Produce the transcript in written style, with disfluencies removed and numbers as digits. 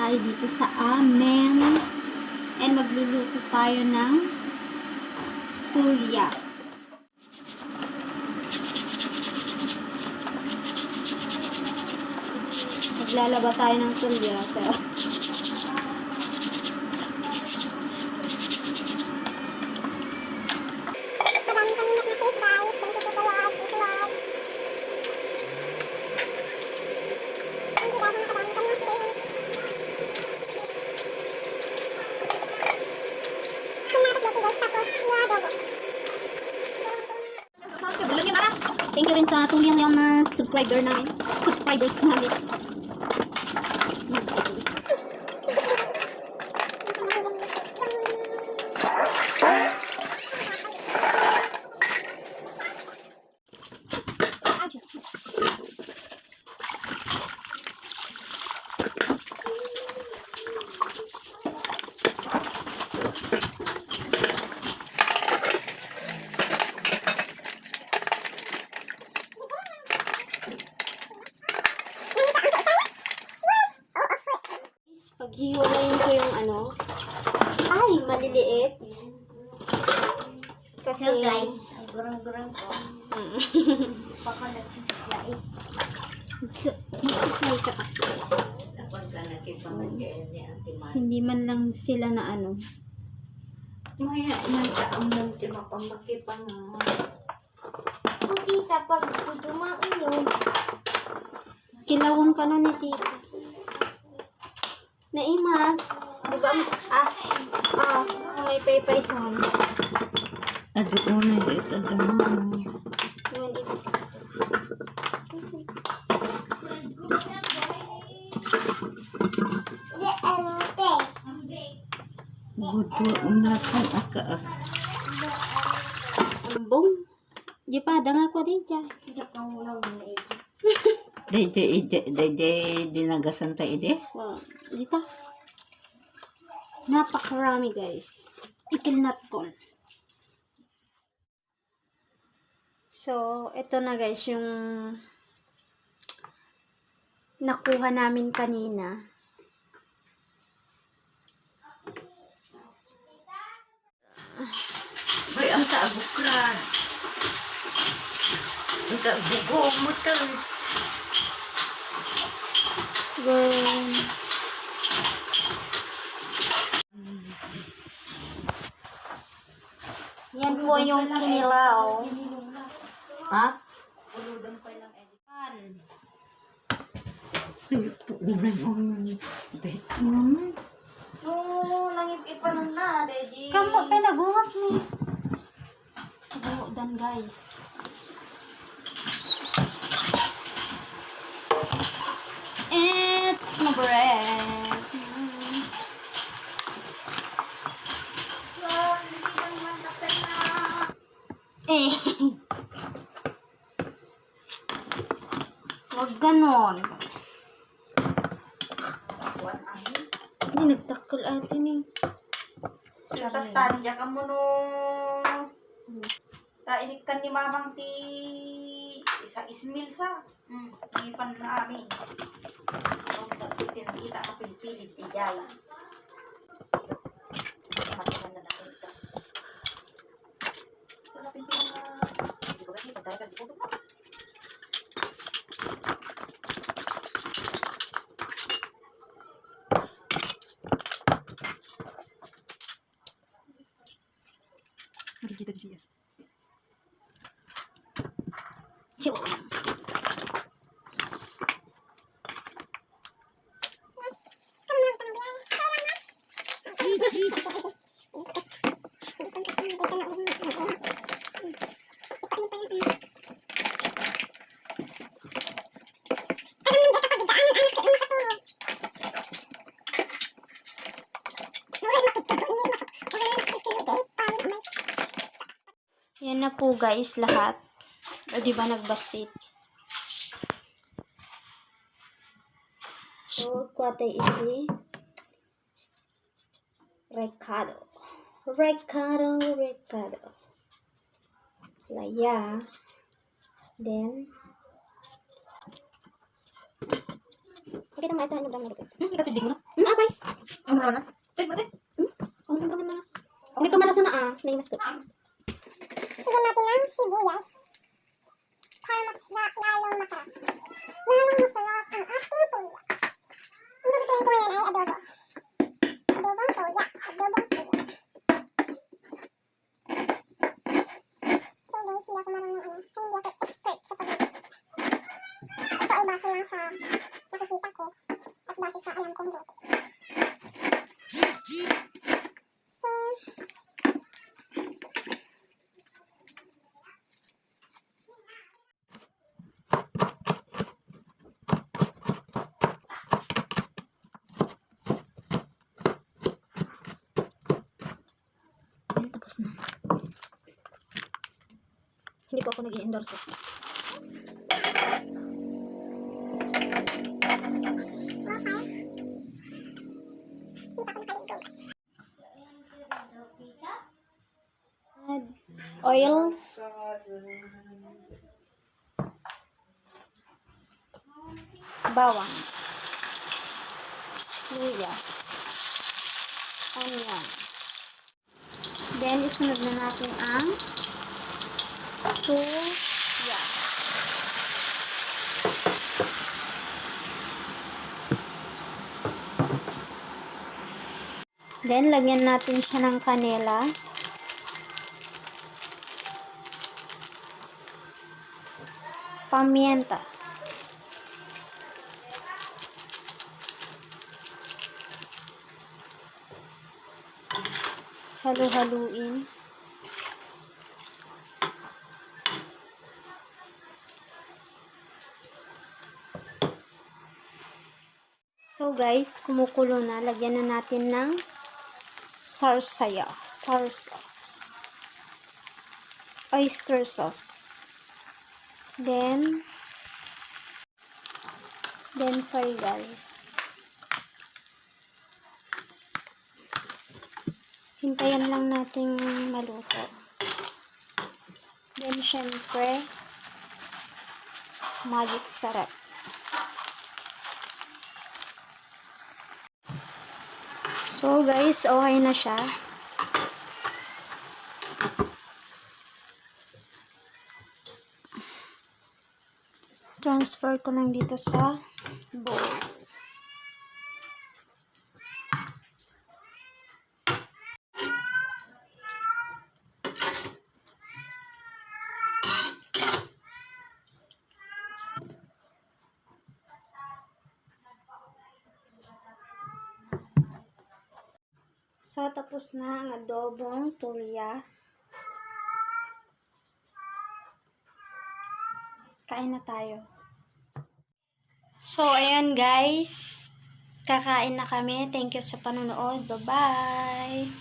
tayo dito sa amin. And magluluto tayo ng tuya. Maglalaba tayo ng tuya. Thank you rin sa 2 million na subscribers namin. Paghiwalayin ko yung ay, maliliit. Kasi, so guys, ang gurang-gurang ko. Baka nagsusupply. Nagsupply ka kasi. Hindi man lang sila na Maya, ang munti mapamakipang Tita, pag dumaan yun. kilawang ka na ni tita. Naimas. Diba? May paypay sa handa. Doon na dito. Iwan dito sa Buto unakan aka. ambong. Di pa, danga ko din dyan. Hindi ka muna muna Di nagasanta ide? Wow. Dito. Napakarami guys. Ikilnat ko. So, ito na guys yung nakuha namin kanina. Bay, ang taabukran. Ang taabugo mo to. Well, yan po yung kinilaw. Ha? Nangip-ipanon na, Daddy. Kamu, pinaguhap ni. Dan guys. It's my bread. Wag ganon. Hindi nagtakal atin eh. Tatanja ka mo nung tainik ka ni mamang ti isa ismil sa ipan na amin. Kung tinakita ka pilipilit ti jala. Matikan na natin ka. Wala pilipilit na hindi ko kasi pagkaya ka di ko ito. Kita di sini. Yan na po guys lahat. O diba nagbasit? So, kuwatay iti Ricardo. Laya. Then, kita mo ito. Ano ba? Ito, tignan mo na. bay. Ano na? Tek, mate. Ano ba naman? Hindi ko malasa na naimas ko. Lagyan natin ng sibuyas. Para mas lalong masarap. Lalong masarap ang ating tuya. Ang babituin ko ngayon ay adobo. Adobong tuya. Adobong tuya. So guys, hindi ako marunong hindi ako expert sa pagluto. Ito ay base lang sa nakikita ko at base sa alam kong luto. So, Ayan, tapos na. Hindi po ako nag-i-endorse. okay. Hindi pa ako nakaligo. Add oil. Bawang. Luya. Onion. Then, isunod na natin ang tuya. Then, lagyan natin siya ng kanela. Pamienta. Halu-haluin. So guys, kumukulo na. Lagyan na natin ng sour sauce. Oyster sauce. Then soy guys. Hintayin lang natin maluto. Then syempre, magic sarap. So guys, okay na siya. Transfer ko lang dito sa bowl. So, tapos na ang adobong tuya. Kain na tayo. So, ayan guys. Kakain na kami. Thank you sa panonood. Bye-bye!